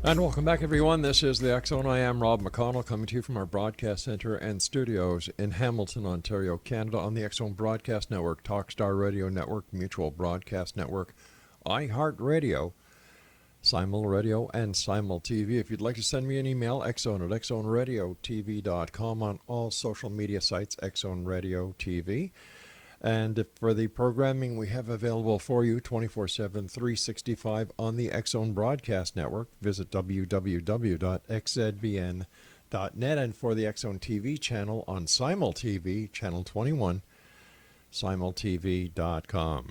And welcome back, everyone. This is the X Zone. I am Rob McConnell, coming to you from our broadcast center and studios in Hamilton, Ontario, Canada, on the X Zone Broadcast Network, Talkstar Radio Network, Mutual Broadcast Network, iHeartRadio, Simul Radio, and Simul TV. If you'd like to send me an email, xzone at xzoneradiotv.com, on all social media sites, X Zone Radio TV. And for the programming we have available for you 24/7, 365 on the X Zone Broadcast Network, visit www.xzbn.net. And for the X Zone TV channel on Simul TV, channel 21, simultv.com.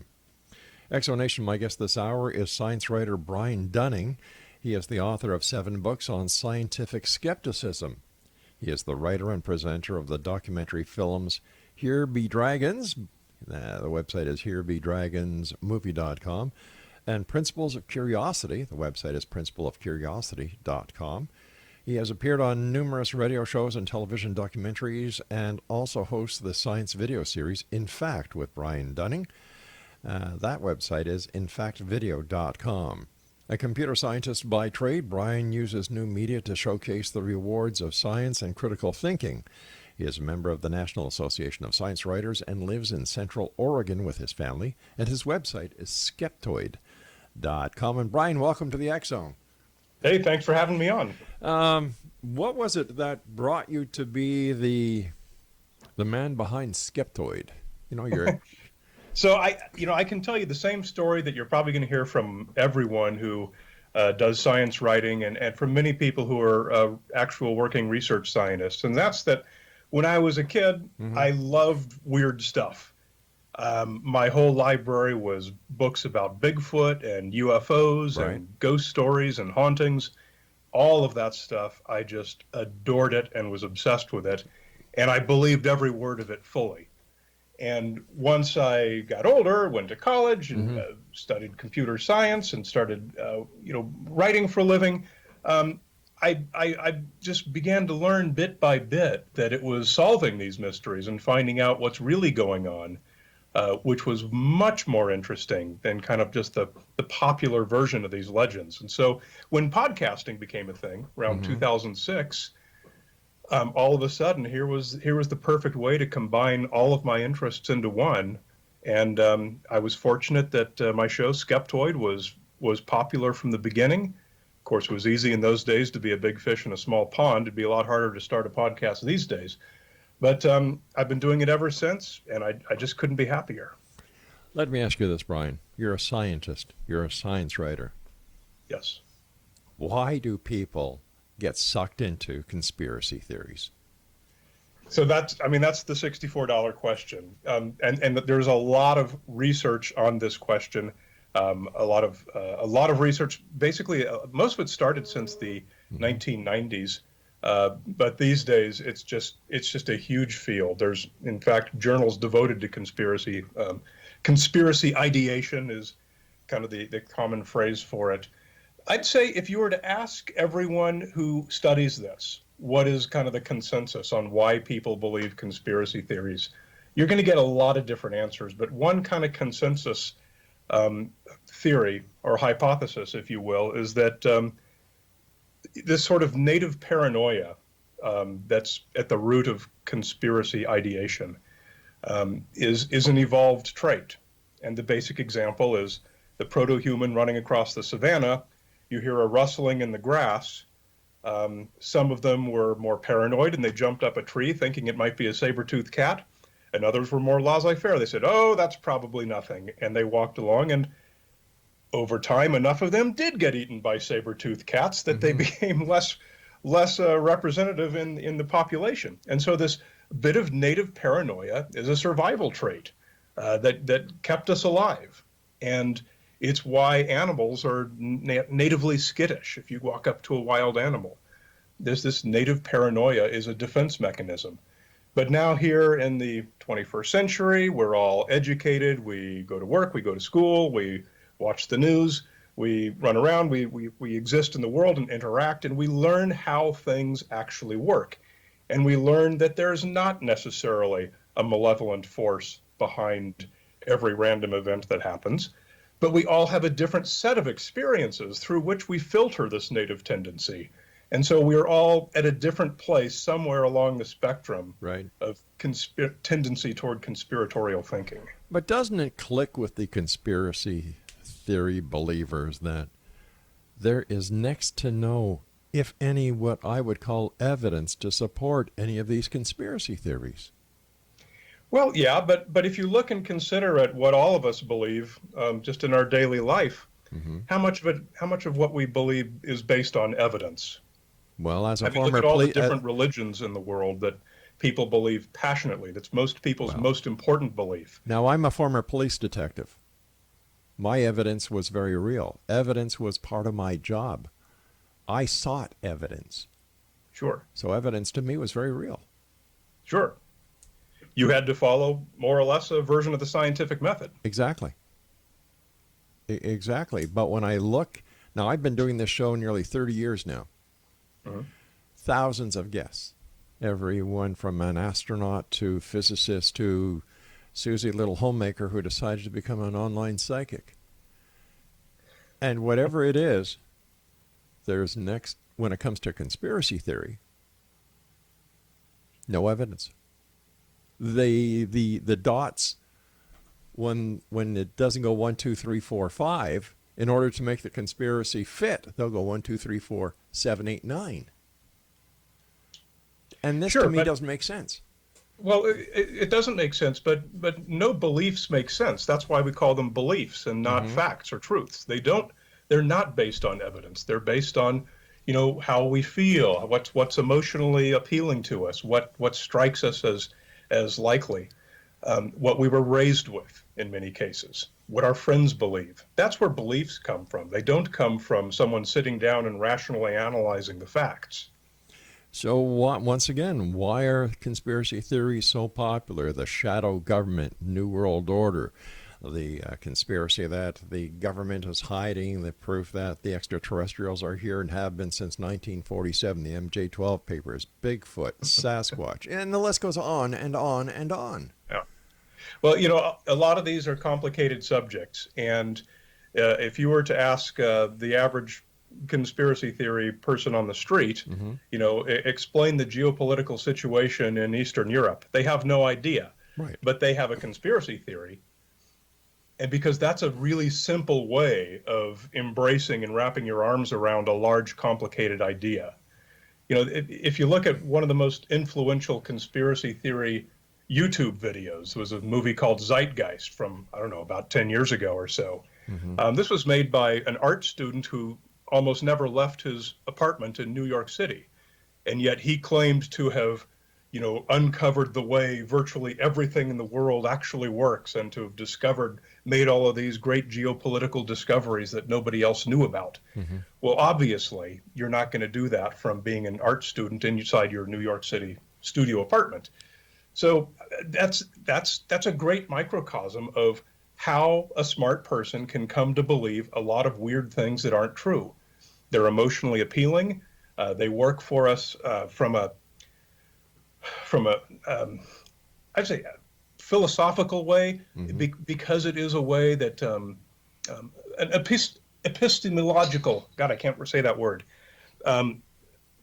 X Zone Nation, my guest this hour is science writer Brian Dunning. He is the author of 7 books on scientific skepticism. He is the writer and presenter of the documentary films Here Be Dragons. The website is herebedragonsmovie.com. And Principles of Curiosity. The website is principleofcuriosity.com. He has appeared on numerous radio shows and television documentaries, and also hosts the science video series In Fact with Brian Dunning. That website is infactvideo.com. A computer scientist by trade, Brian uses new media to showcase the rewards of science and critical thinking. He is a member of the National Association of Science Writers and lives in Central Oregon with his family, and his website is Skeptoid.com. And Brian, welcome to the X Zone. Hey, thanks for having me on. What was it that brought you to be the man behind Skeptoid? You're So I can tell you the same story that you're probably going to hear from everyone who does science writing, and from many people who are actual working research scientists. And that's that when I was a kid, I loved weird stuff. My whole library was books about Bigfoot and UFOs and ghost stories and hauntings, all of that stuff. I just adored it and was obsessed with it. And I believed every word of it fully. And once I got older, went to college and studied computer science and started, writing for a living, I just began to learn bit by bit that it was solving these mysteries and finding out what's really going on, which was much more interesting than kind of just the popular version of these legends. And so when podcasting became a thing around 2006, all of a sudden, here was the perfect way to combine all of my interests into one. And I was fortunate that my show, Skeptoid, was popular from the beginning. Of course, it was easy in those days to be a big fish in a small pond. It'd be a lot harder to start a podcast these days. But I've been doing it ever since, and I just couldn't be happier. Let me ask you this, Brian. You're a scientist. You're a science writer. Yes. Why do people get sucked into conspiracy theories? So that's the $64 question, and there's a lot of research on this question. A lot of research. Basically, most of it started since the 1990s, but these days it's just a huge field. There's in fact journals devoted to conspiracy. Conspiracy ideation is kind of the common phrase for it. I'd say if you were to ask everyone who studies this, what is kind of the consensus on why people believe conspiracy theories, you're going to get a lot of different answers. But one kind of consensus theory or hypothesis, if you will, is that this sort of native paranoia that's at the root of conspiracy ideation is an evolved trait. And the basic example is the proto-human running across the savannah. You hear a rustling in the grass. Some of them were more paranoid and they jumped up a tree thinking it might be a saber-toothed cat. And others were more laissez-faire. They said, oh, that's probably nothing. And they walked along, and over time, enough of them did get eaten by saber-toothed cats that they became less representative in the population. And so this bit of native paranoia is a survival trait that kept us alive. And it's why animals are natively skittish. If you walk up to a wild animal, there's this native paranoia is a defense mechanism. But now here in the 21st century, we're all educated. We go to work, we go to school, we watch the news, we run around, we exist in the world and interact, and we learn how things actually work. And we learn that there's not necessarily a malevolent force behind every random event that happens. But we all have a different set of experiences through which we filter this native tendency. And so we're all at a different place somewhere along the spectrum Right. of tendency toward conspiratorial thinking. But doesn't it click with the conspiracy theory believers that there is next to no, if any, what I would call evidence to support any of these conspiracy theories? Well, yeah, but if you look and consider at what all of us believe, just in our daily life, how much of what we believe is based on evidence? Well, as a I mean, look former at all the different religions in the world that people believe passionately. That's most people's most important belief. Now, I'm a former police detective. My evidence was very real. Evidence was part of my job. I sought evidence. Sure. So evidence to me was very real. Sure. You had to follow more or less a version of the scientific method. Exactly. Exactly. But when I look, now I've been doing this show nearly 30 years now. Thousands of guests. Everyone from an astronaut to physicist to Susie Little Homemaker who decided to become an online psychic. And whatever it is, there's next, when it comes to conspiracy theory, no evidence. The dots, when it doesn't go 1, 2, 3, 4, 5, in order to make the conspiracy fit, they'll go 1, 2, 3, 4, 7, 8, 9. And this Sure, to me doesn't make sense. Well, it doesn't make sense, but no beliefs make sense. That's why we call them beliefs and not facts or truths. They're not based on evidence. They're based on, how we feel, what's emotionally appealing to us, what strikes us as likely, what we were raised with in many cases, what our friends believe. That's where beliefs come from. They don't come from someone sitting down and rationally analyzing the facts. So once again, why are conspiracy theories so popular? The shadow government, New World Order, the conspiracy that the government is hiding, the proof that the extraterrestrials are here and have been since 1947, the MJ-12 papers, Bigfoot, Sasquatch, and the list goes on and on and on. Yeah. Well, a lot of these are complicated subjects, and if you were to ask the average conspiracy theory person on the street, explain the geopolitical situation in Eastern Europe, they have no idea. Right. But they have a conspiracy theory. And because that's a really simple way of embracing and wrapping your arms around a large, complicated idea. If you look at one of the most influential conspiracy theory YouTube videos, was a movie called Zeitgeist from, I don't know, about 10 years ago or so. This was made by an art student who almost never left his apartment in New York City. And yet he claimed to have, uncovered the way virtually everything in the world actually works and to have made all of these great geopolitical discoveries that nobody else knew about. Well, obviously, you're not going to do that from being an art student inside your New York City studio apartment. So that's a great microcosm of how a smart person can come to believe a lot of weird things that aren't true. They're emotionally appealing. They work for us from a I'd say philosophical way, because it is a way that an epistemological, God, I can't say that word,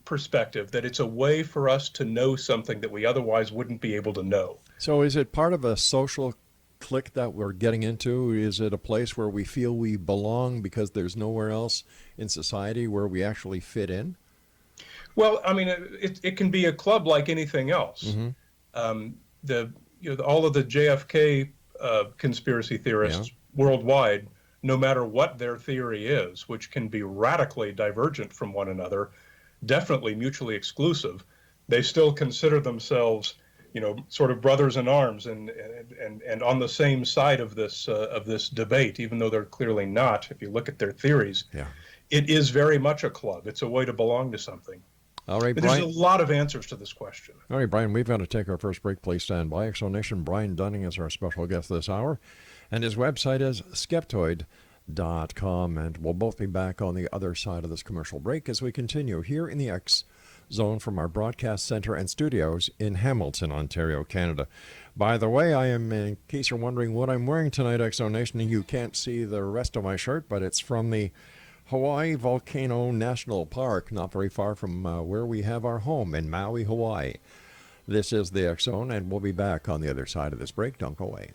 perspective, that it's a way for us to know something that we otherwise wouldn't be able to know. So is it part of a social clique that we're getting into? Is it a place where we feel we belong because there's nowhere else in society where we actually fit in? Well, I mean, it can be a club like anything else. All of the JFK conspiracy theorists worldwide, no matter what their theory is, which can be radically divergent from one another, definitely mutually exclusive, they still consider themselves, sort of brothers in arms and on the same side of this debate, even though they're clearly not. If you look at their theories, it is very much a club. It's a way to belong to something. All right, but Brian. There's a lot of answers to this question. All right, Brian, we've got to take our first break. Please stand by. Exonation Brian Dunning is our special guest this hour, and his website is Skeptoid.com, and we'll both be back on the other side of this commercial break as we continue here in the X zone from our broadcast center and studios in Hamilton, Ontario, Canada. By the way, I am, in case you're wondering what I'm wearing tonight, X Zone Nation, and you can't see the rest of my shirt, but it's from the Hawaii Volcano National Park, not very far from where we have our home in Maui, Hawaii. This is the X Zone, and we'll be back on the other side of this break. Don't go away.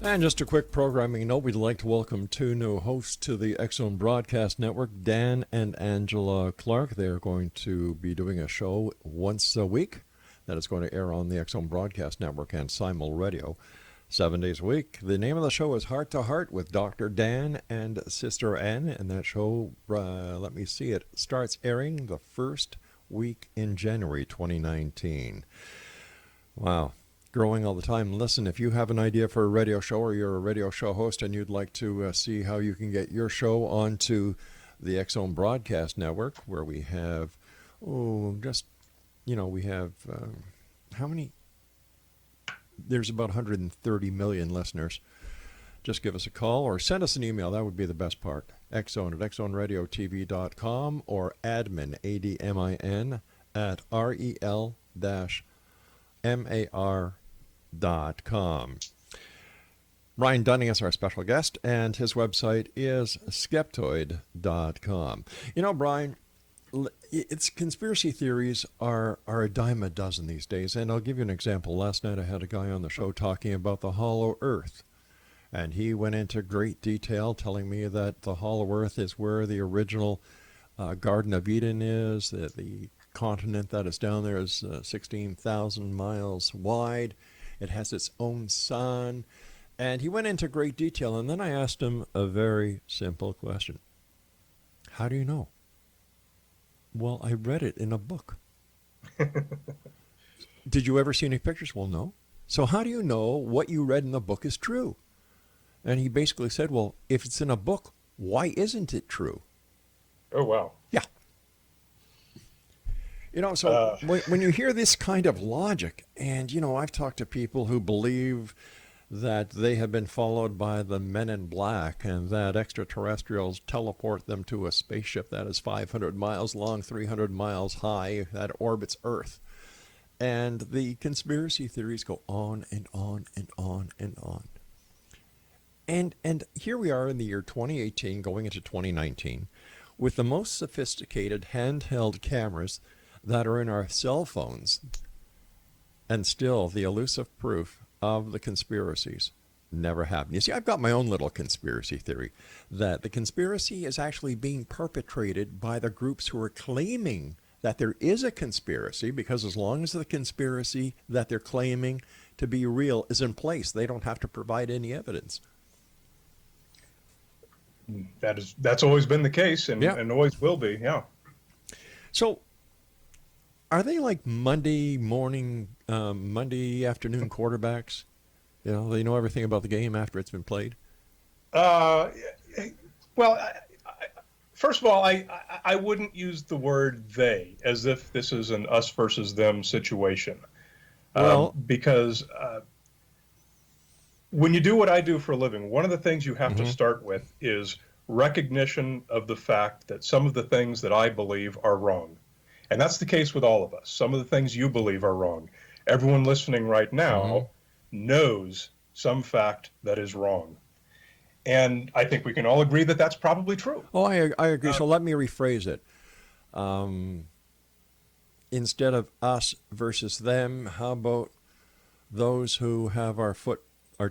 And just a quick programming note, we'd like to welcome two new hosts to the X Zone Broadcast Network, Dan and Angela Clark. They're going to be doing a show once a week that is going to air on the X Zone Broadcast Network and Simul Radio 7 days a week. The name of the show is Heart to Heart with Dr. Dan and Sister Ann, and that show, let me see, it starts airing the first week in January 2019. Wow. Growing all the time. Listen, if you have an idea for a radio show or you're a radio show host and you'd like to see how you can get your show onto the X Zone Broadcast Network, where we have, we have, how many? There's about 130 million listeners. Just give us a call or send us an email. That would be the best part. Xzone at xzoneradiotv.com or admin, ADMIN, at rel-mar.com. Ryan Dunning is our special guest, and his website is skeptoid.com. You know, Brian, it's conspiracy theories are a dime a dozen these days, and I'll give you an example. Last night I had a guy on the show talking about the hollow earth, and he went into great detail telling me that the hollow earth is where the original Garden of Eden is, that the continent that is down there is 16,000 miles wide. It has its own sun, and he went into great detail, and then I asked him a very simple question. How do you know? Well, I read it in a book. Did you ever see any pictures? Well, no. So how do you know what you read in the book is true? And he basically said, well, if it's in a book, why isn't it true? Oh, wow. Yeah. You know, so when you hear this kind of logic, and, you know, I've talked to people who believe that they have been followed by the men in black and that extraterrestrials teleport them to a spaceship that is 500 miles long, 300 miles high, that orbits Earth. And the conspiracy theories go on and on and on and on. And here we are in the year 2018 going into 2019 with the most sophisticated handheld cameras that are in our cell phones, and still the elusive proof of the conspiracies never happened. You see, I've got my own little conspiracy theory that the conspiracy is actually being perpetrated by the groups who are claiming that there is a conspiracy, because as long as the conspiracy that they're claiming to be real is in place, they don't have to provide any evidence. That's always been the case, and always will be. Yeah. So, are they like Monday afternoon quarterbacks? You know, they know everything about the game after it's been played. Well, first of all, I wouldn't use the word "they" as if this is an us versus them situation. Because when you do what I do for a living, one of the things you have to start with is recognition of the fact that some of the things that I believe are wrong. And that's the case with all of us. Some of the things you believe are wrong. Everyone listening right now knows some fact that is wrong. And I think we can all agree that that's probably true. Oh, I agree. So let me rephrase it. Instead of us versus them, how about those who have our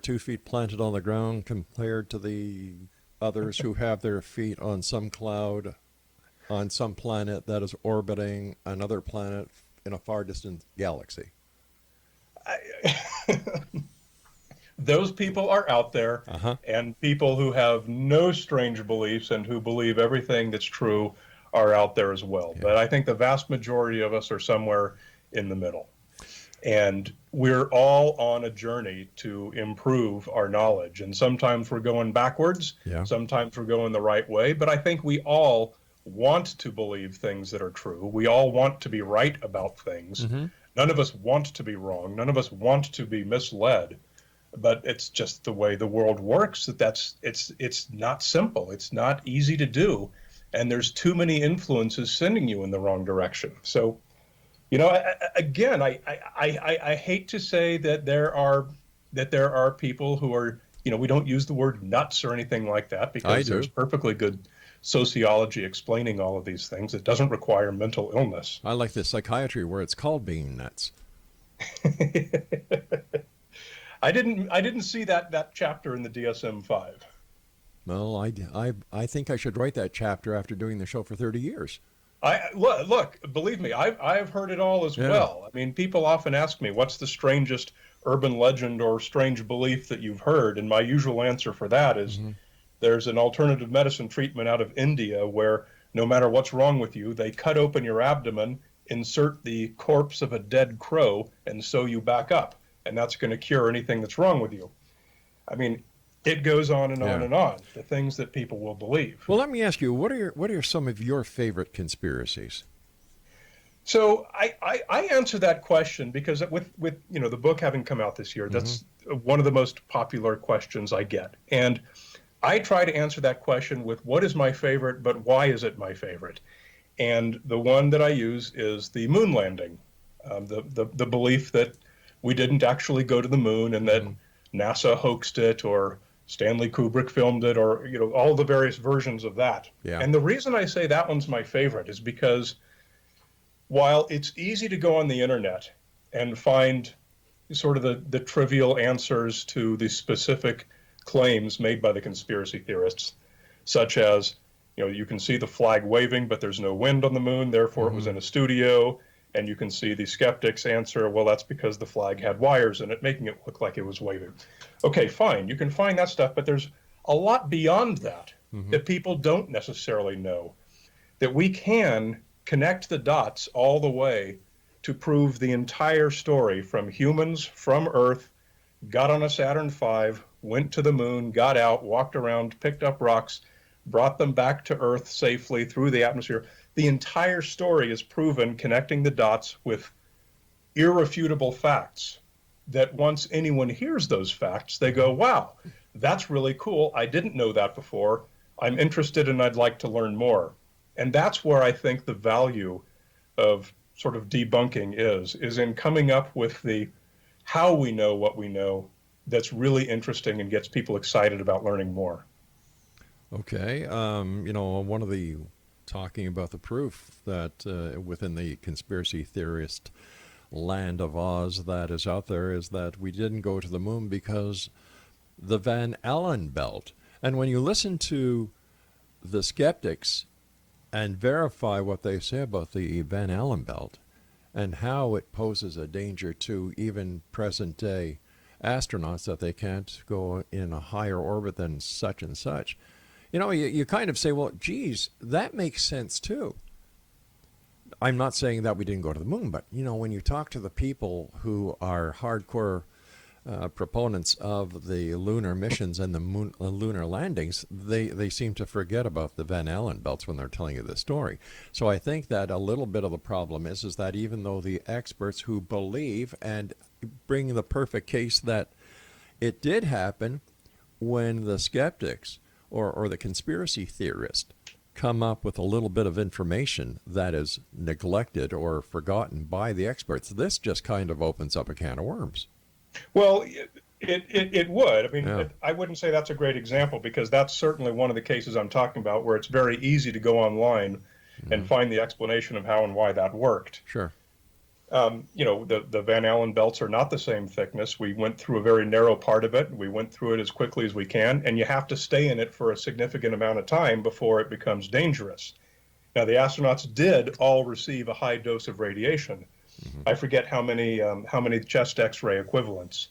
2 feet planted on the ground compared to the others who have their feet on some cloud on some planet that is orbiting another planet in a far distant galaxy? Those people are out there, and people who have no strange beliefs and who believe everything that's true are out there as well. Yeah. But I think the vast majority of us are somewhere in the middle. And we're all on a journey to improve our knowledge. And sometimes we're going backwards, sometimes we're going the right way. But I think we all want to believe things that are true. We all want to be right about things. None of us want to be wrong. None of us want to be misled. but it's just the way the world works. It's not simple. It's not easy to do, and there's too many influences sending you in the wrong direction. So, again, I hate to say that there are people who are, we don't use the word nuts or anything like that, I because do. there's perfectly good sociology explaining all of these things. It doesn't require mental illness. I like the psychiatry where it's called being nuts. I didn't see that chapter in the DSM-5. Well, I think I should write that chapter after doing the show for 30 years. Look, believe me, I've heard it all as Yeah. well. I mean, people often ask me, what's the strangest urban legend or strange belief that you've heard? And my usual answer for that is, there's an alternative medicine treatment out of India where no matter what's wrong with you, they cut open your abdomen, insert the corpse of a dead crow, and sew you back up. And that's going to cure anything that's wrong with you. I mean, it goes on and on Yeah. and on, the things that people will believe. Well, let me ask you, what are some of your favorite conspiracies? So I answer that question because with the book having come out this year, that's one of the most popular questions I get. And I try to answer that question with what is my favorite, but why is it my favorite? And the one that I use is the moon landing, the belief that we didn't actually go to the moon and that NASA hoaxed it, or Stanley Kubrick filmed it, or all the various versions of that. Yeah. And the reason I say that one's my favorite is because while it's easy to go on the internet and find sort of the trivial answers to the specific claims made by the conspiracy theorists, such as, you can see the flag waving, but there's no wind on the moon, therefore it was in a studio. And you can see the skeptics answer, well, that's because the flag had wires in it, making it look like it was waving. Okay, fine. You can find that stuff, but there's a lot beyond that that people don't necessarily know, that we can connect the dots all the way to prove the entire story, from humans from Earth, got on a Saturn V, went to the moon, got out, walked around, picked up rocks, brought them back to Earth safely through the atmosphere. The entire story is proven connecting the dots with irrefutable facts that once anyone hears those facts, they go, wow, that's really cool. I didn't know that before. I'm interested and I'd like to learn more. And that's where I think the value of sort of debunking is in coming up with the how we know what we know that's really interesting and gets people excited about learning more. Okay. One of the talking about the proof that within the conspiracy theorist land of Oz that is out there is that we didn't go to the moon because the Van Allen belt. And when you listen to the skeptics and verify what they say about the Van Allen belt and how it poses a danger to even present day astronauts, that they can't go in a higher orbit than such and such, you kind of say, well, geez, that makes sense too. I'm not saying that we didn't go to the moon, but, when you talk to the people who are hardcore proponents of the lunar missions and the lunar landings, they seem to forget about the Van Allen belts when they're telling you this story. So I think that a little bit of the problem is that even though the experts who believe and bring the perfect case that it did happen, when the skeptics or the conspiracy theorist come up with a little bit of information that is neglected or forgotten by the experts, this just kind of opens up a can of worms. Well, it would. I mean, Yeah. I wouldn't say that's a great example, because that's certainly one of the cases I'm talking about where it's very easy to go online and find the explanation of how and why that worked. Sure. The Van Allen belts are not the same thickness. We went through a very narrow part of it. We went through it as quickly as we can, and you have to stay in it for a significant amount of time before it becomes dangerous. Now, the astronauts did all receive a high dose of radiation. I forget how many chest X-ray equivalents,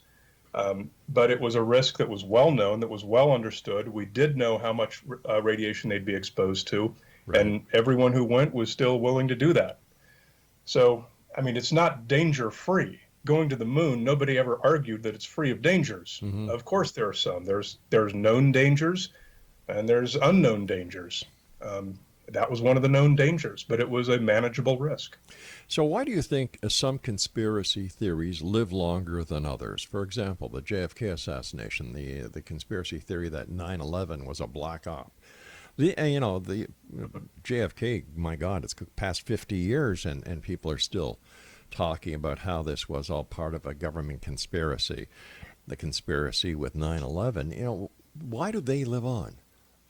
but it was a risk that was well known, that was well understood. We did know how much radiation they'd be exposed to, Right. and everyone who went was still willing to do that. So, I mean, it's not danger-free. Going to the moon, nobody ever argued that it's free of dangers. Of course there are some. There's known dangers, and there's unknown dangers. That was one of the known dangers, but it was a manageable risk. So why do you think some conspiracy theories live longer than others? For example, the JFK assassination, the conspiracy theory that 9/11 was a black op. The JFK, my God, it's past 50 years, and people are still talking about how this was all part of a government conspiracy. The conspiracy with 9/11, why do they live on?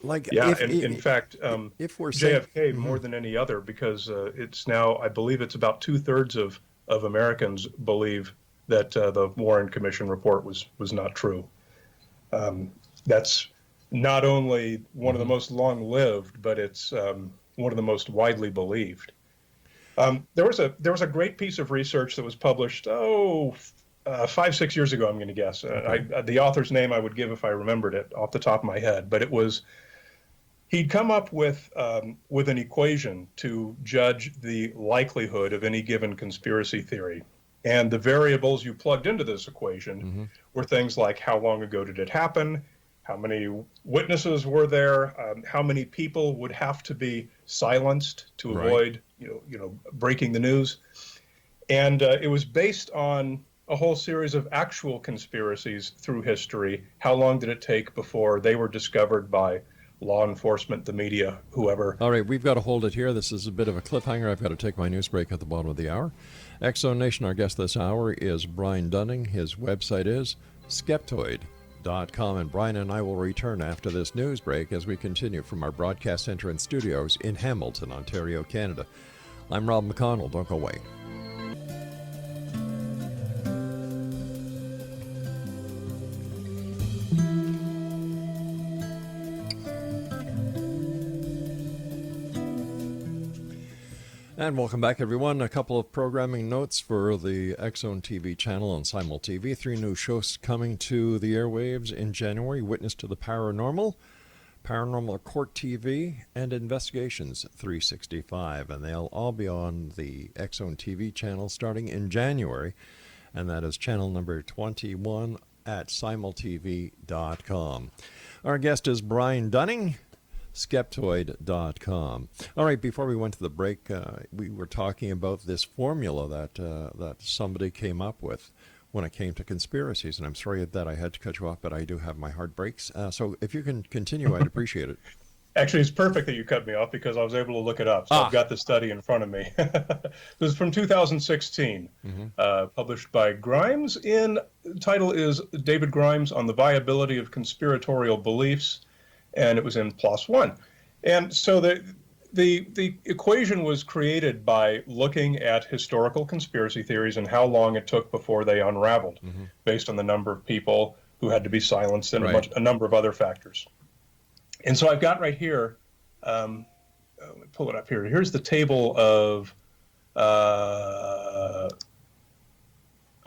Like, yeah, in fact, if we're JFK more than any other, because it's now, I believe it's about 2/3 of Americans believe that the Warren Commission report was not true. That's not only one of the most long-lived, but it's one of the most widely believed. There was a great piece of research that was published 5-6 years ago, I'm going to guess. The author's name I would give if I remembered it off the top of my head, but he'd come up with an equation to judge the likelihood of any given conspiracy theory. And the variables you plugged into this equation were things like how long ago did it happen, how many witnesses were there, how many people would have to be silenced to avoid breaking the news. And it was based on a whole series of actual conspiracies through history. How long did it take before they were discovered by law enforcement, the media, whoever? All right, we've got to hold it here. This is a bit of a cliffhanger. I've got to take my news break at the bottom of the hour. X Zone Nation, our guest this hour is Brian Dunning. His website is Skeptoid.com, and Brian and I will return after this news break as we continue from our broadcast center and studios in Hamilton, Ontario, Canada. I'm Rob McConnell. Don't go away. And welcome back, everyone. A couple of programming notes for the X Zone TV channel on Simul TV. 3 new shows coming to the airwaves in January: Witness to the Paranormal, Paranormal Court TV, and Investigations 365. And they'll all be on the X Zone TV channel starting in January. And that is channel number 21 at simultv.com. Our guest is Brian Dunning, Skeptoid.com. All right, before we went to the break, we were talking about this formula that somebody came up with when it came to conspiracies, and I'm sorry that I had to cut you off, but I do have my hard breaks. So if you can continue, I'd appreciate it. Actually, it's perfect that you cut me off because I was able to look it up. So I've got the study in front of me. This is from 2016, published by Grimes. The title is David Grimes on the Viability of Conspiratorial Beliefs, and it was in PLOS One. And so the equation was created by looking at historical conspiracy theories and how long it took before they unraveled, based on the number of people who had to be silenced and a number of other factors. And so I've got right here, let me pull it up here. Here's the table of,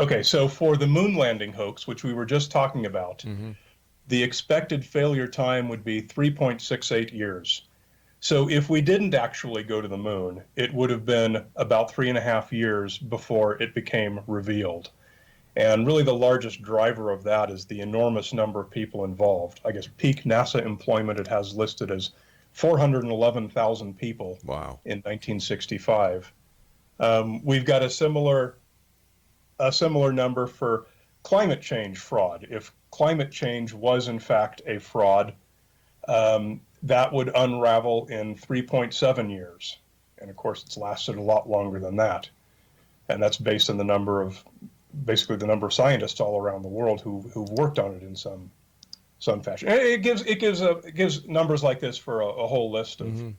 okay, so for the moon landing hoax, which we were just talking about, the expected failure time would be 3.68 years. So if we didn't actually go to the moon, it would have been about 3.5 years before it became revealed. And really the largest driver of that is the enormous number of people involved. I guess peak NASA employment it has listed as 411,000 people in 1965. We've got a similar number for climate change fraud. If climate change was in fact a fraud, that would unravel in 3.7 years. And of course, it's lasted a lot longer than that. And that's based on the number of scientists all around the world who've worked on it in some fashion. And it gives numbers like this for a whole list of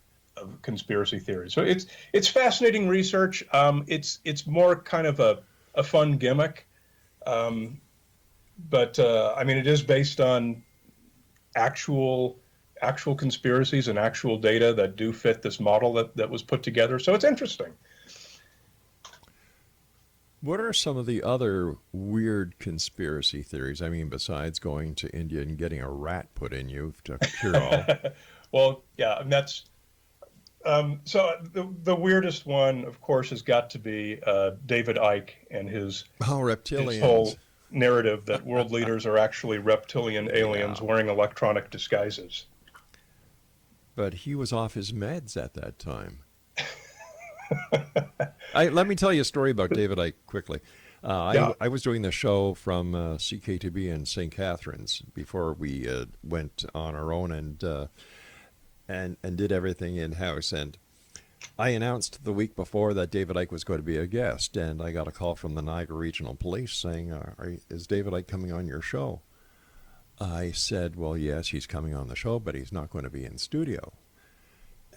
conspiracy theories. So it's fascinating research. It's more kind of a fun gimmick. But I mean, it is based on actual conspiracies and actual data that do fit this model that was put together. So it's interesting. What are some of the other weird conspiracy theories? I mean, besides going to India and getting a rat put in you to cure all. Well, yeah, and that's so the weirdest one, of course, has got to be David Icke and his reptilians. His whole narrative that world leaders are actually reptilian aliens wearing electronic disguises. but he was off his meds at that time. Let me tell you a story about David Icke quickly. Yeah. I was doing the show from CKTB in St. Catharines before we went on our own and did everything in house. And I announced the week before that David Icke was going to be a guest, and I got a call from the Niagara Regional Police saying, "Is David Icke coming on your show?" I said, "Well, yes, he's coming on the show, but he's not going to be in studio."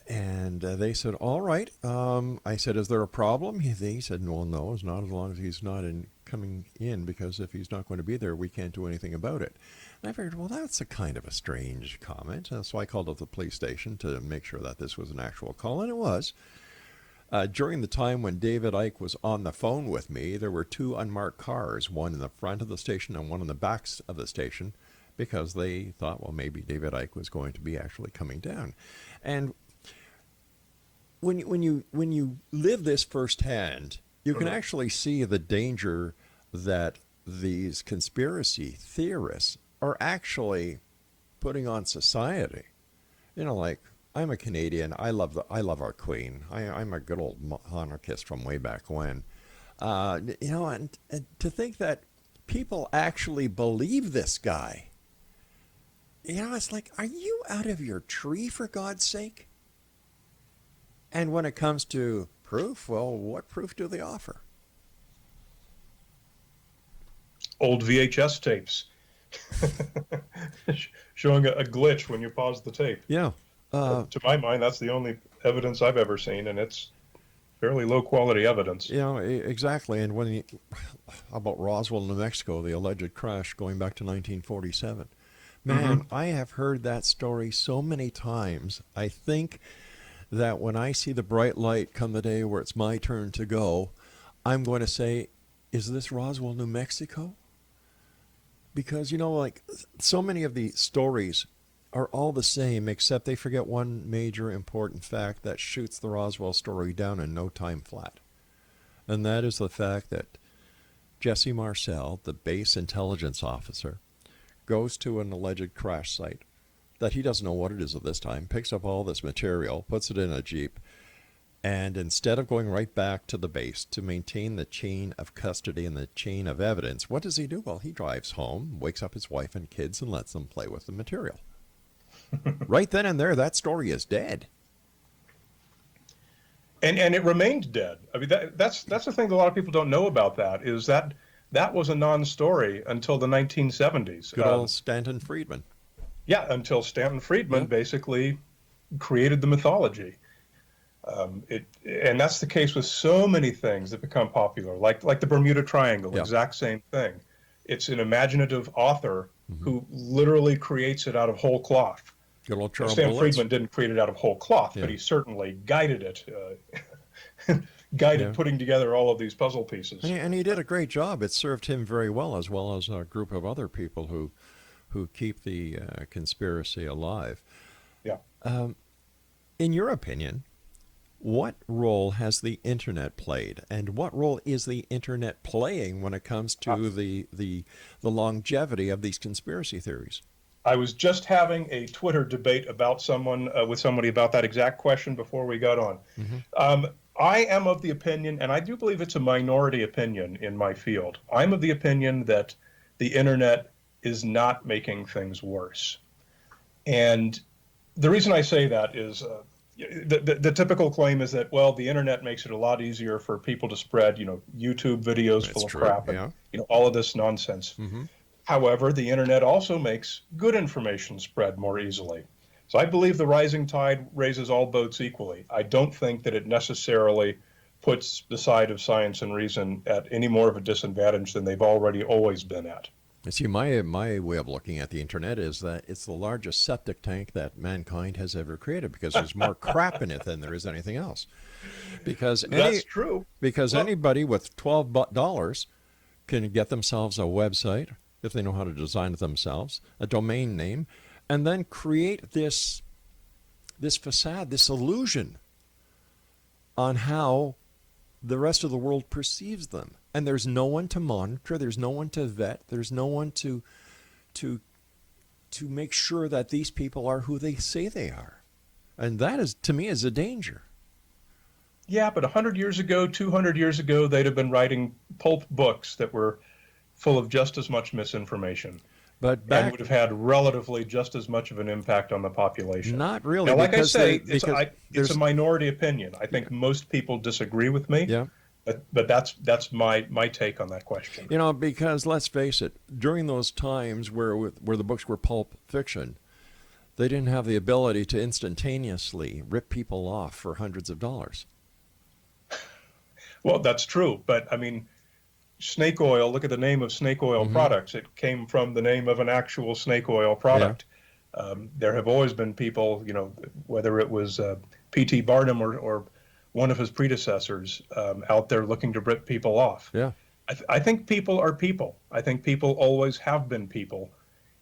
And they said, "All right." I said, "Is there a problem?" He said, "Well, no, it's not, as long as he's not coming in, because if he's not going to be there, we can't do anything about it." And I figured, well, that's a kind of a strange comment. So I called up the police station to make sure that this was an actual call, and it was. During the time when David Icke was on the phone with me, there were two unmarked cars, one in the front of the station and one in the back of the station, because they thought, well, maybe David Icke was going to be actually coming down. And when you live this firsthand, you can actually see the danger that these conspiracy theorists are actually putting on society. Like, I'm a Canadian. I love our Queen. I'm a good old monarchist from way back when. And to think that people actually believe this guy. It's like, are you out of your tree, for God's sake? And when it comes to proof, well, what proof do they offer? Old VHS tapes showing a glitch when you pause the tape. Yeah. To my mind, that's the only evidence I've ever seen, and it's fairly low quality evidence. Exactly. And about Roswell, New Mexico, the alleged crash going back to 1947. Man, I have heard that story so many times. I think that when I see the bright light come the day where it's my turn to go, I'm going to say, is this Roswell, New Mexico? Because, like, so many of the stories are all the same, except they forget one major important fact that shoots the Roswell story down in no time flat. And that is the fact that Jesse Marcel, the base intelligence officer, goes to an alleged crash site that he doesn't know what it is at this time, picks up all this material, puts it in a Jeep, and instead of going right back to the base to maintain the chain of custody and the chain of evidence, what does he do? Well, he drives home, wakes up his wife and kids, and lets them play with the material. Right then and there, that story is dead. And it remained dead. I mean, that's the thing that a lot of people don't know about that, is that was a non-story until the 1970s. Good old Stanton Friedman. Yeah, until Stanton Friedman basically created the mythology. And that's the case with so many things that become popular, like the Bermuda Triangle, exact same thing. It's an imaginative author who literally creates it out of whole cloth. Good old Charles Stanton Friedman didn't create it out of whole cloth, but he certainly guided it, putting together all of these puzzle pieces. And he did a great job. It served him very well as a group of other people who keep the conspiracy alive. Yeah. In your opinion, what role has the internet played, and what role is the internet playing when it comes to the longevity of these conspiracy theories? I was just having a Twitter debate about with somebody about that exact question before we got on. I am of the opinion, and I do believe it's a minority opinion in my field, I'm of the opinion that the internet is not making things worse. And the reason I say that is the typical claim is that, well, the internet makes it a lot easier for people to spread, YouTube videos full of crap and, all of this nonsense. However, the internet also makes good information spread more easily. So I believe the rising tide raises all boats equally. I don't think that it necessarily puts the side of science and reason at any more of a disadvantage than they've already always been at. See, my way of looking at the internet is that it's the largest septic tank that mankind has ever created, because there's more crap in it than there is anything else. That's true. Because anybody with $12 can get themselves a website, if they know how to design it themselves, a domain name, and then create this facade, this illusion on how the rest of the world perceives them. And there's no one to monitor, there's no one to vet, there's no one to make sure that these people are who they say they are. And that is, to me, is a danger. Yeah, but 100 years ago, 200 years ago, they'd have been writing pulp books that were full of just as much misinformation But and back, would have had relatively just as much of an impact on the population. not really, Now, like I because say, because it's a there's, minority opinion. I think most people disagree with me, yeah. but that's my take on that question. You know, because let's face it, during those times where the books were pulp fiction, they didn't have the ability to instantaneously rip people off for hundreds of dollars. Well, that's true, but I mean, snake oil, look at the name of snake oil products. It came from the name of an actual snake oil product. There have always been people, you know, whether it was P.T. Barnum or one of his predecessors out there looking to rip people off. Yeah. I think people are people. I think people always have been people.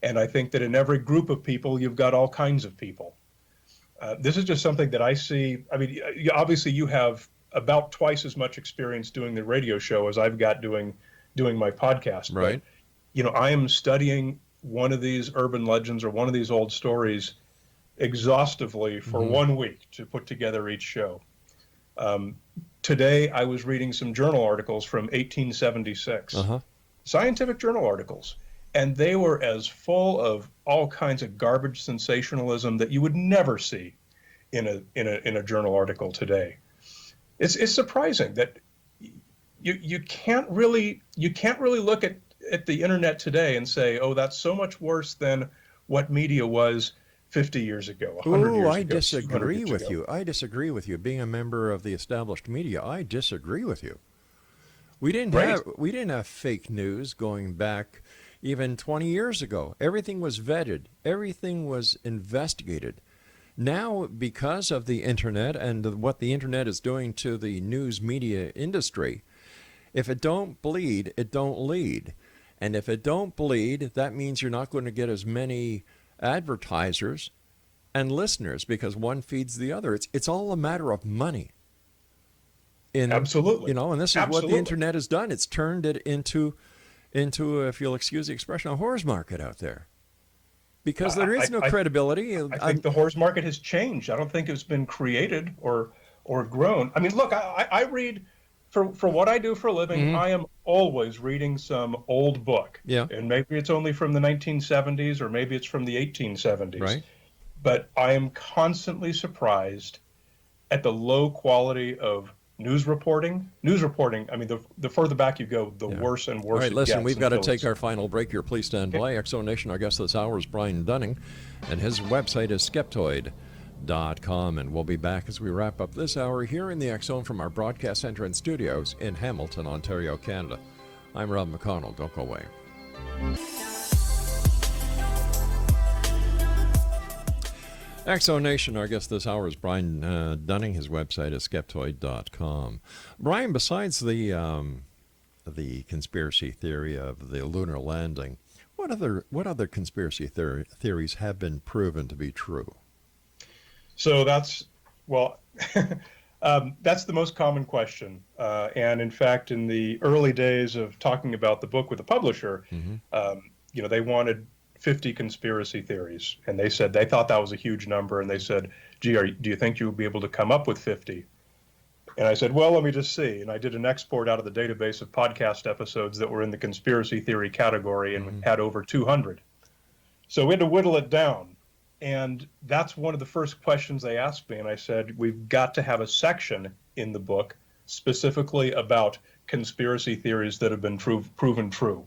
And I think that in every group of people, you've got all kinds of people. This is just something that I see. I mean, obviously you have about twice as much experience doing the radio show as I've got doing my podcast. Right. But, you know, I am studying one of these urban legends or one of these old stories exhaustively for 1 week to put together each show. Today, I was reading some journal articles from 1876, scientific journal articles, and they were as full of all kinds of garbage sensationalism that you would never see in a journal article today. It's surprising that you can't really look at the internet today and say, oh, that's so much worse than what media was 50 years ago, 100 years ago. I disagree 200 years with ago. you. I disagree with you. Being a member of the established media, I disagree with you. We didn't have fake news going back even 20 years ago. Everything was vetted. Everything was investigated. Now, because of the internet and what the internet is doing to the news media industry, if it don't bleed, it don't lead. And if it don't bleed, that means you're not going to get as many advertisers and listeners because one feeds the other. It's all a matter of money. Absolutely. You know, and this is what the internet has done. It's turned it into, if you'll excuse the expression, a whore's market out there. Because there is no credibility. I think the whore's market has changed. I don't think it's been created or grown. I mean, look, I read, for what I do for a living, I am always reading some old book. Yeah. And maybe it's only from the 1970s or maybe it's from the 1870s. Right. But I am constantly surprised at the low quality of news reporting. I mean, the further back you go, the worse and worse All right, it listen, gets we've got to until take our final break here. Please stand by. X Zone Nation, our guest this hour is Brian Dunning, and his website is Skeptoid.com. And we'll be back as we wrap up this hour here in the X Zone from our broadcast center and studios in Hamilton, Ontario, Canada. I'm Rob McConnell. Don't go away. X Zone Nation, our guest this hour is Brian Dunning. His website is Skeptoid.com. Brian, besides the conspiracy theory of the lunar landing, what other conspiracy theories have been proven to be true? So that's the most common question. And in fact, in the early days of talking about the book with the publisher, you know, they wanted 50 conspiracy theories, and they said they thought that was a huge number, and they said, gee, do you think you'll be able to come up with 50? And I said, well, let me just see. And I did an export out of the database of podcast episodes that were in the conspiracy theory category and had over 200. So we had to whittle it down. And that's one of the first questions they asked me. And I said, we've got to have a section in the book specifically about conspiracy theories that have been proven true.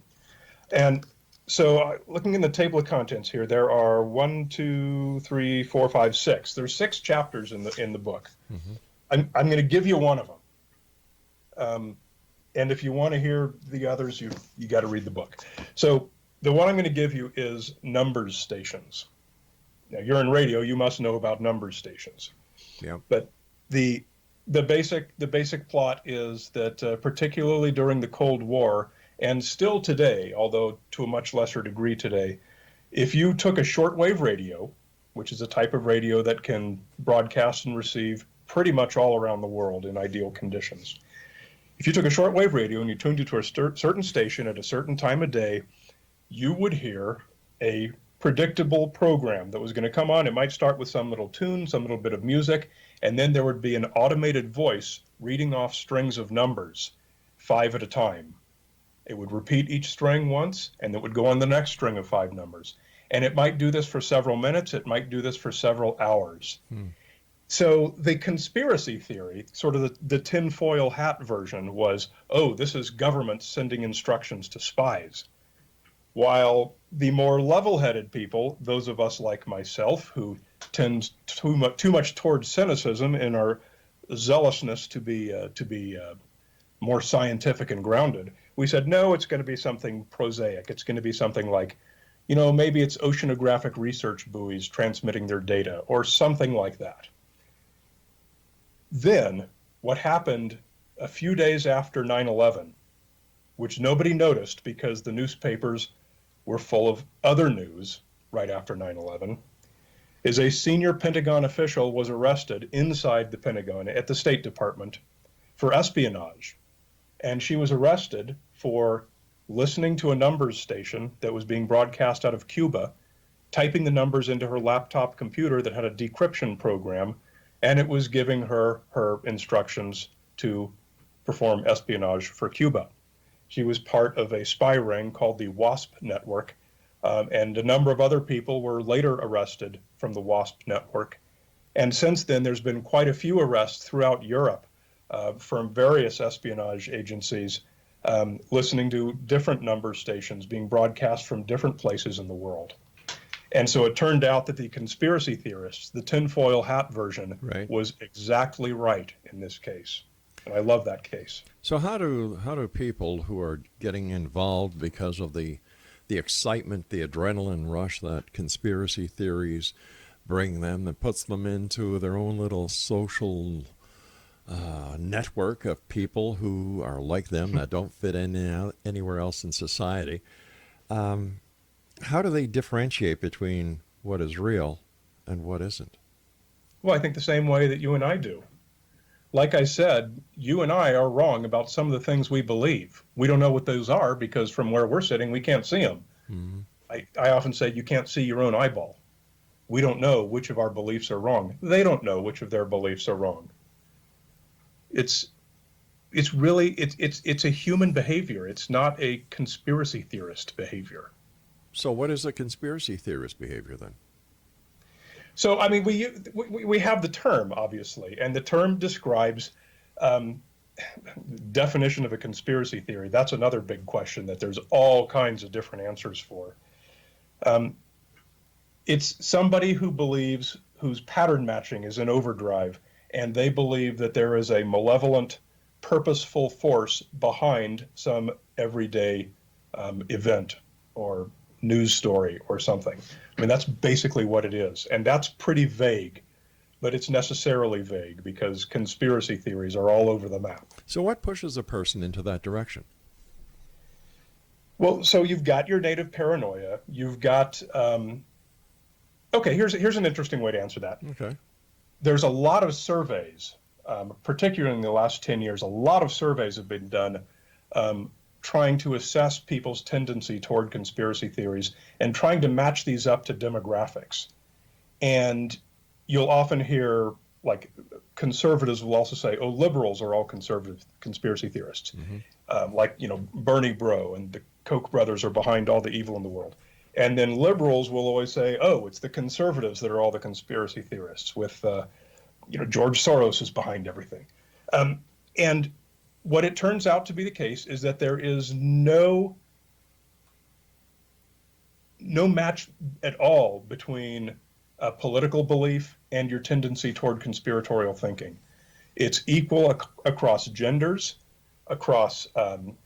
And so looking in the table of contents here, there are 1, 2, 3, 4, 5, 6. There's 6 chapters in the book. I'm going to give you one of them. And if you want to hear the others, you got to read the book. So the one I'm going to give you is numbers stations. Now, you're in radio, you must know about numbers stations. Yeah. But the basic plot is that particularly during the Cold War, and still today, although to a much lesser degree today, if you took a shortwave radio, which is a type of radio that can broadcast and receive pretty much all around the world in ideal conditions. If you took a shortwave radio and you tuned it to a certain station at a certain time of day, you would hear a predictable program that was going to come on. It might start with some little tune, some little bit of music, and then there would be an automated voice reading off strings of numbers, 5 at a time. It would repeat each string once, and it would go on the next string of 5 numbers. And it might do this for several minutes. It might do this for several hours. So the conspiracy theory, sort of the tinfoil hat version, was, oh, this is government sending instructions to spies. While the more level-headed people, those of us like myself, who tend too much towards cynicism in our zealousness to be more scientific and grounded, we said, no, it's going to be something prosaic. It's going to be something like, maybe it's oceanographic research buoys transmitting their data or something like that. Then what happened a few days after 9/11, which nobody noticed because the newspapers were full of other news right after 9/11, is a senior Pentagon official was arrested inside the Pentagon at the State Department for espionage. And she was arrested for listening to a numbers station that was being broadcast out of Cuba, typing the numbers into her laptop computer that had a decryption program, and it was giving her instructions to perform espionage for Cuba. She was part of a spy ring called the WASP network, and a number of other people were later arrested from the WASP network. And since then, there's been quite a few arrests throughout Europe from various espionage agencies listening to different number stations being broadcast from different places in the world. And so it turned out that the conspiracy theorists, the tinfoil hat version, was exactly right in this case. And I love that case. So how do people who are getting involved because of the excitement, the adrenaline rush that conspiracy theories bring them, that puts them into their own little social network of people who are like them, that don't fit in anywhere else in society, how do they differentiate between what is real and what isn't? Well, I think the same way that you and I do. Like I said, you and I are wrong about some of the things we believe. We don't know what those are because from where we're sitting, we can't see them. Mm-hmm. I often say you can't see your own eyeball. We don't know which of our beliefs are wrong. They don't know which of their beliefs are wrong. It's a human behavior. It's not a conspiracy theorist behavior. So what is a conspiracy theorist behavior then? So, I mean, we have the term, obviously, and the term describes definition of a conspiracy theory. That's another big question that there's all kinds of different answers for. It's somebody who believes, whose pattern matching is in overdrive, and they believe that there is a malevolent, purposeful force behind some everyday event or news story or something. I mean, that's basically what it is. And that's pretty vague, but it's necessarily vague because conspiracy theories are all over the map. So what pushes a person into that direction? Well, so you've got your native paranoia. You've got, okay, here's an interesting way to answer that. Okay. There's a lot of surveys, particularly in the last 10 years, a lot of surveys have been done trying to assess people's tendency toward conspiracy theories and trying to match these up to demographics. And you'll often hear, like, conservatives will also say, oh, liberals are all conservative conspiracy theorists. Mm-hmm. Like, Bernie Bro and the Koch brothers are behind all the evil in the world. And then liberals will always say, oh, it's the conservatives that are all the conspiracy theorists with, George Soros is behind everything. And what it turns out to be the case is that there is no match at all between a political belief and your tendency toward conspiratorial thinking. It's equal across genders, across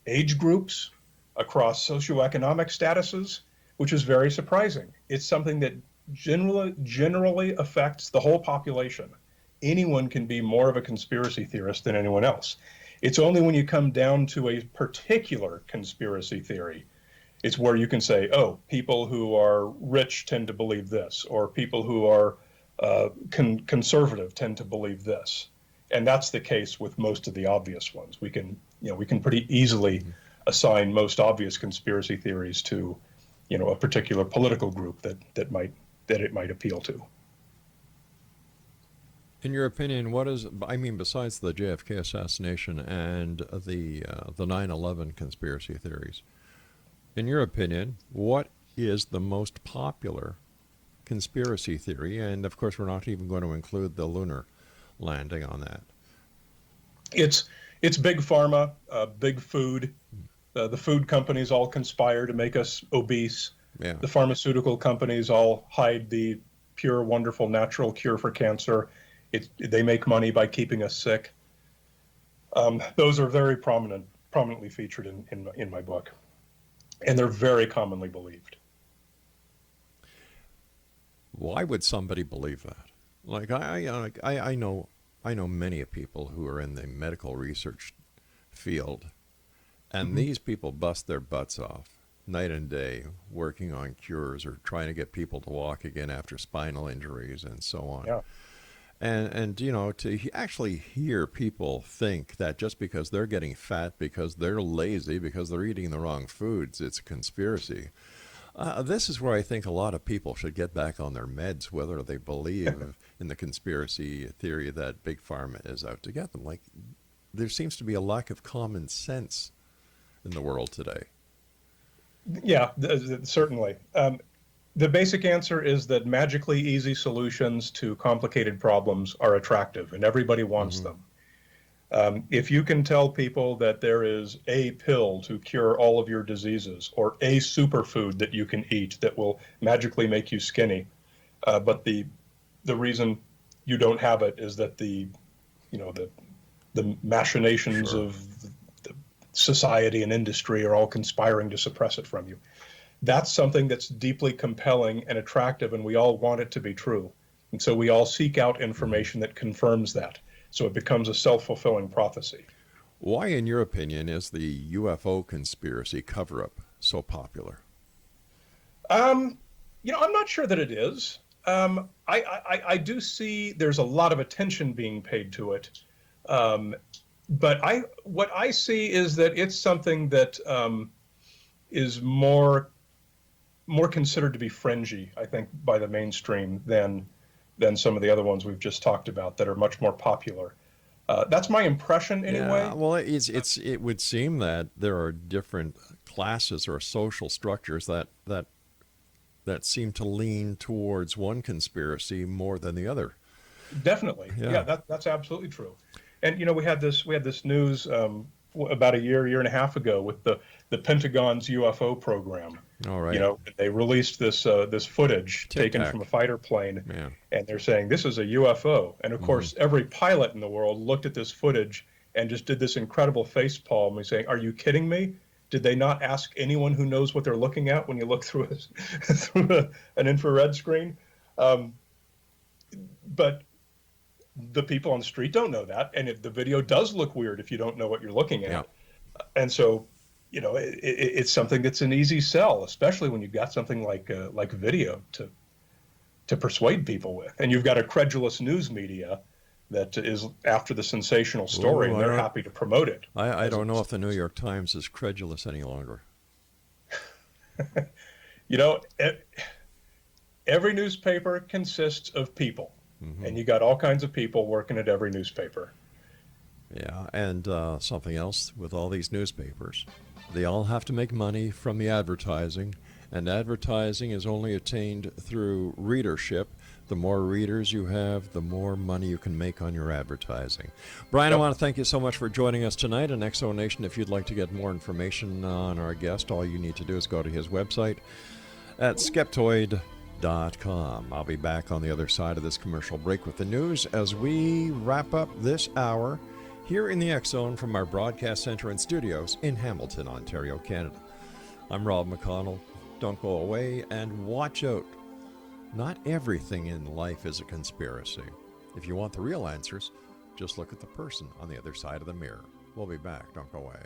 age groups, across socioeconomic statuses, which is very surprising. It's something that generally affects the whole population. Anyone can be more of a conspiracy theorist than anyone else. It's only when you come down to a particular conspiracy theory, it's where you can say, oh, people who are rich tend to believe this, or people who are conservative tend to believe this. And that's the case with most of the obvious ones. We can pretty easily assign most obvious conspiracy theories to, a particular political group that it might appeal to. In your opinion, what is, I mean, besides the JFK assassination and the 9/11 conspiracy theories, in your opinion, what is the most popular conspiracy theory? And of course, we're not even going to include the lunar landing on that. It's big pharma, big food. The food companies all conspire to make us obese. Yeah. The pharmaceutical companies all hide the pure, wonderful, natural cure for cancer. They make money by keeping us sick. Those are very prominently featured in my book, and they're very commonly believed. Why would somebody believe that? Like I know many people who are in the medical research field, and these people bust their butts off night and day working on cures or trying to get people to walk again after spinal injuries and so on. Yeah. And to actually hear people think that just because they're getting fat, because they're lazy, because they're eating the wrong foods, it's a conspiracy. This is where I think a lot of people should get back on their meds, whether they believe in the conspiracy theory that Big Pharma is out to get them. Like, there seems to be a lack of common sense in the world today. Yeah, certainly. The basic answer is that magically easy solutions to complicated problems are attractive, and everybody wants them. If you can tell people that there is a pill to cure all of your diseases, or a superfood that you can eat that will magically make you skinny, but the reason you don't have it is that the machinations of the society and industry are all conspiring to suppress it from you. That's something that's deeply compelling and attractive, and we all want it to be true. And so we all seek out information that confirms that. So it becomes a self-fulfilling prophecy. Why, in your opinion, is the UFO conspiracy cover-up so popular? I'm not sure that it is. I do see there's a lot of attention being paid to it. But what I see is that it's something that is more considered to be fringy, I think, by the mainstream than some of the other ones we've just talked about that are much more popular. That's my impression, anyway. Yeah, well, it would seem that there are different classes or social structures that seem to lean towards one conspiracy more than the other. Definitely, yeah, that's absolutely true. And we had this news about a year and a half ago with the Pentagon's UFO program. All right. They released this footage taken from a fighter plane, and they're saying this is a UFO. And of course, every pilot in the world looked at this footage and just did this incredible facepalm and saying, "Are you kidding me? Did they not ask anyone who knows what they're looking at when you look through an infrared screen?" But the people on the street don't know that, and the video does look weird if you don't know what you're looking at. And so, it's something that's an easy sell, especially when you've got something like video to persuade people with, and you've got a credulous news media that is after the sensational story, and they're happy to promote it. I don't know if the New York Times is credulous any longer. Every newspaper consists of people. And you got all kinds of people working at every newspaper. Yeah, and something else with all these newspapers. They all have to make money from the advertising, and advertising is only attained through readership. The more readers you have, the more money you can make on your advertising. Brian, I want to thank you so much for joining us tonight. And Exo Nation, if you'd like to get more information on our guest, all you need to do is go to his website at Skeptoid.com. I'll be back on the other side of this commercial break with the news as we wrap up this hour here in the X Zone from our broadcast center and studios in Hamilton, Ontario, Canada. I'm Rob McConnell. Don't go away and watch out. Not everything in life is a conspiracy. If you want the real answers, just look at the person on the other side of the mirror. We'll be back. Don't go away.